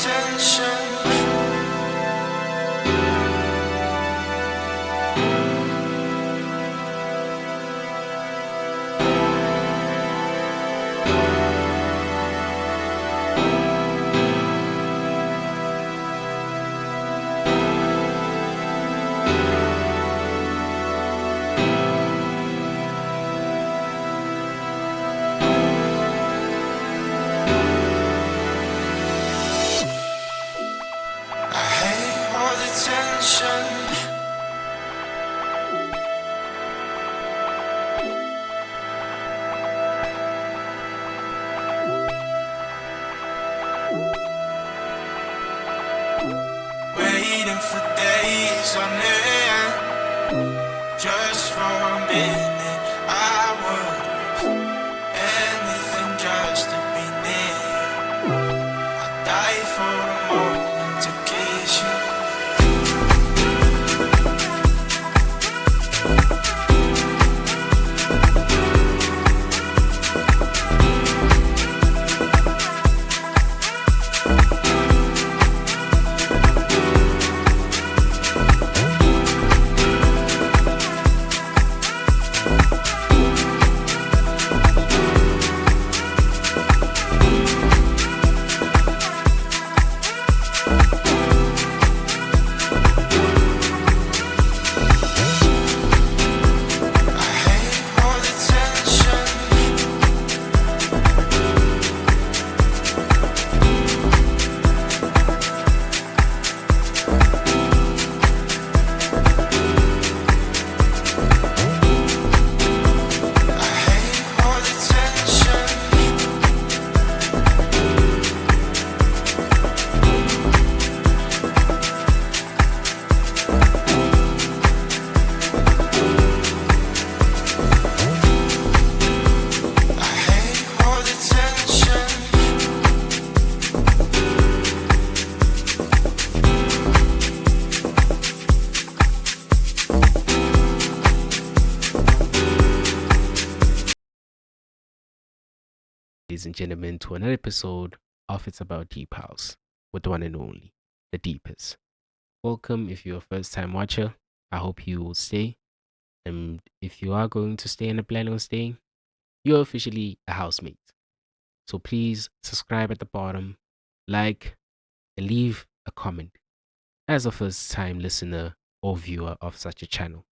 attention. I hate all the tension. Waiting for days on end, just for a minute. I would anything just to be near you. I die for a moment to kiss you. Ladies and gentlemen, to another episode of It's About Deep House with the one and only, the Deepest. Welcome if you're a first time watcher. I hope you will stay. And if you are going to stay and are planning on staying, you're officially a housemate. So please subscribe at the bottom, like, and leave a comment as a first time listener or viewer of such a channel.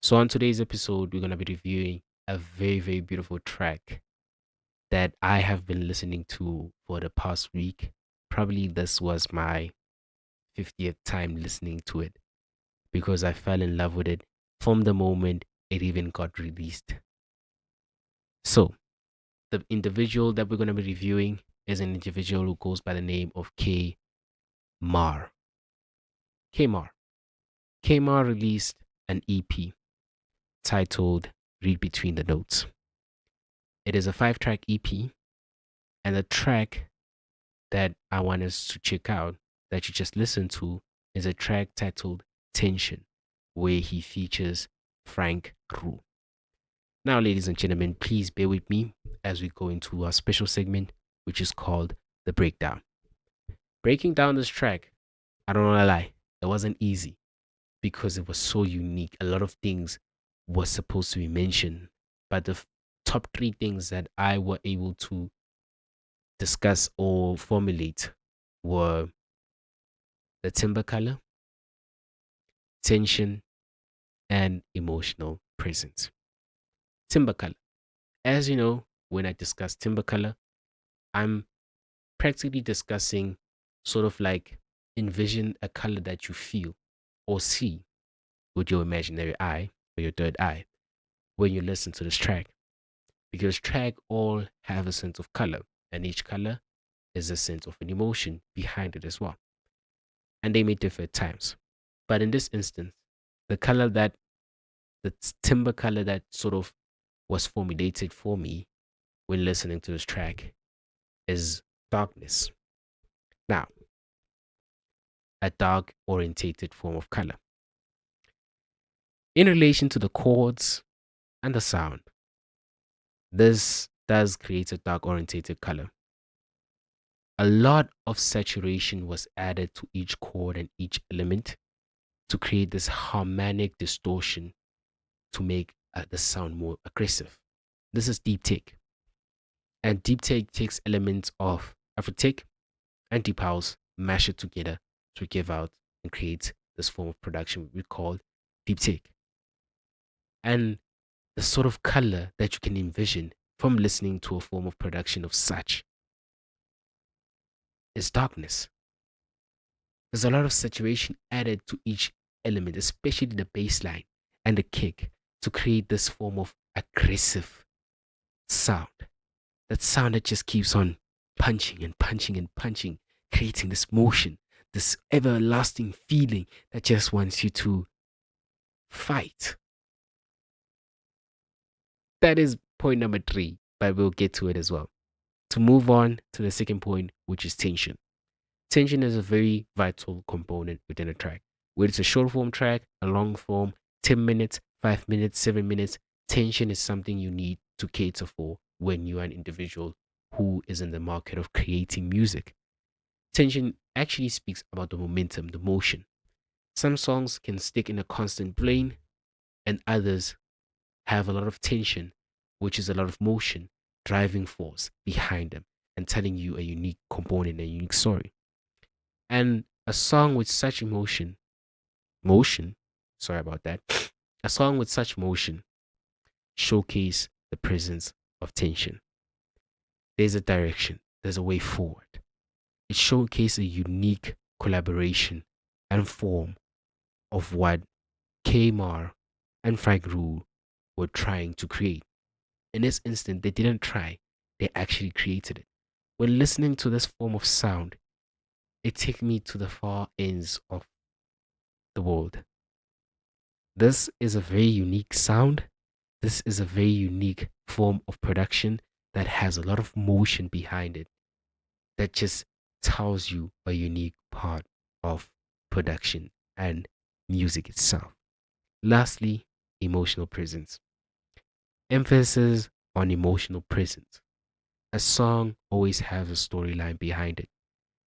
So on today's episode, we're going to be reviewing a very, very beautiful track that I have been listening to for the past week. Probably this was my 50th time listening to it because I fell in love with it from the moment it even got released. So, the individual that we're going to be reviewing is an individual who goes by the name of K-Maroo. K-Maroo. K-Maroo released an EP titled Read Between the Notes. It is a 5-track EP, and the track that I want us to check out that you just listened to is a track titled Tension, where he features Frank Roo. Now, ladies and gentlemen, please bear with me as we go into our special segment, which is called The Breakdown. Breaking down this track, I don't want to lie, it wasn't easy because it was so unique. A lot of things were supposed to be mentioned, but the top 3 things that I were able to discuss or formulate were the timber color, tension, and emotional presence. Timber color. As you know, when I discuss timber color, I'm practically discussing sort of like envision a color that you feel or see with your imaginary eye or your third eye when you listen to this track. Because track all have a sense of color, and each color is a sense of an emotion behind it as well. And they may differ at times. But in this instance, the color that the timber color that sort of was formulated for me when listening to this track is darkness. Now, a dark orientated form of color. In relation to the chords and the sound, this does create a dark orientated color. A lot of saturation was added to each chord and each element to create this harmonic distortion to make the sound more aggressive. This is deep take. And deep take takes elements of Afrotique and deep house, mash it together to give out and create this form of production we call deep take. And the sort of color that you can envision from listening to a form of production of such is darkness. There's a lot of saturation added to each element, especially the bass line and the kick, to create this form of aggressive sound. That sound that just keeps on punching and punching and punching, creating this motion, this everlasting feeling that just wants you to fight. That is point number 3, but we'll get to it as well. To move on to the second point, which is tension. Tension is a very vital component within a track. Whether it's a short form track, a long form, 10 minutes, 5 minutes, 7 minutes, tension is something you need to cater for when you are an individual who is in the market of creating music. Tension actually speaks about the momentum, the motion. Some songs can stick in a constant plane, and others have a lot of tension, which is a lot of motion, driving force behind them, and telling you a unique component, a unique story. And a song with such motion, sorry about that, a song with such motion showcase the presence of tension. There's a direction, there's a way forward. It showcases a unique collaboration and form of what K-Maroo and K-Maroo were trying to create. In this instant, they didn't try, they actually created it. When listening to this form of sound, it took me to the far ends of the world. This is a very unique sound. This is a very unique form of production that has a lot of motion behind it that just tells you a unique part of production and music itself. Lastly, emotional presence. Emphasis on emotional presence. A song always has a storyline behind it.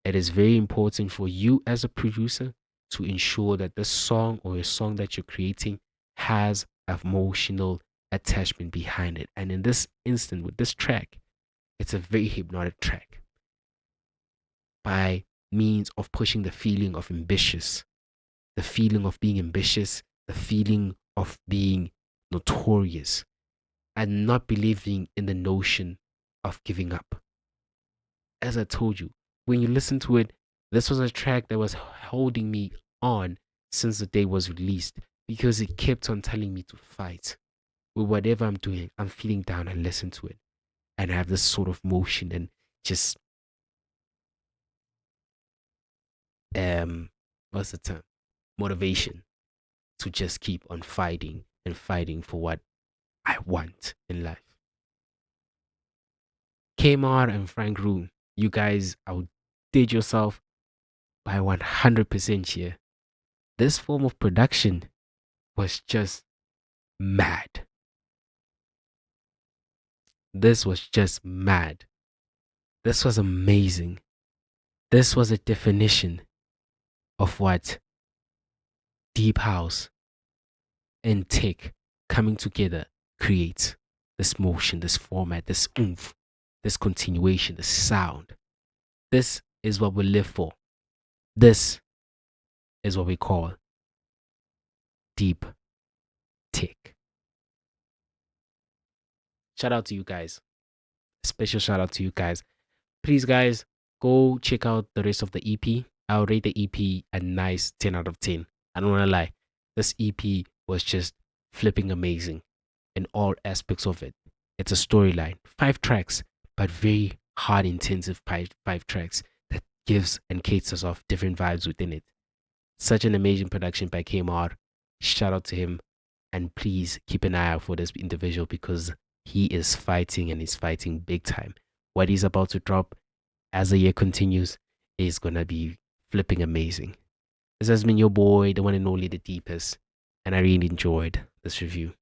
It is very important for you as a producer to ensure that the song or a song that you're creating has emotional attachment behind it. And in this instant, with this track, it's a very hypnotic track by means of pushing the feeling of ambitious, the feeling of being ambitious, the feeling of being notorious, and not believing in the notion of giving up. As I told you, when you listen to it, this was a track that was holding me on since the day it was released because it kept on telling me to fight. With whatever I'm doing, I'm feeling down and listen to it. And I have this sort of motion and just what's the term? Motivation to just keep on fighting and fighting for what I want in life. K-Maroo and K-Maroo, you guys outdid yourself by 100% here. This form of production was just mad. This was just mad. This was amazing. This was a definition of what deep house and tech coming together creates. This motion, this format, this oomph, this continuation, this sound. This is what we live for. This is what we call deep tech. Shout out to you guys. Special shout out to you guys. Please, guys, go check out the rest of the EP. I'll rate the EP a nice 10 out of 10. I don't want to lie. This EP was just flipping amazing in all aspects of it. It's a storyline, 5 tracks, but very hard, intensive 5 tracks that gives and caters off different vibes within it. Such an amazing production by K-Maroo. Shout out to him. And please keep an eye out for this individual because he is fighting and he's fighting big time. What he's about to drop as the year continues is going to be flipping amazing. This has been your boy, the one and only, the deepest. And I really enjoyed this review.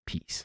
Peace.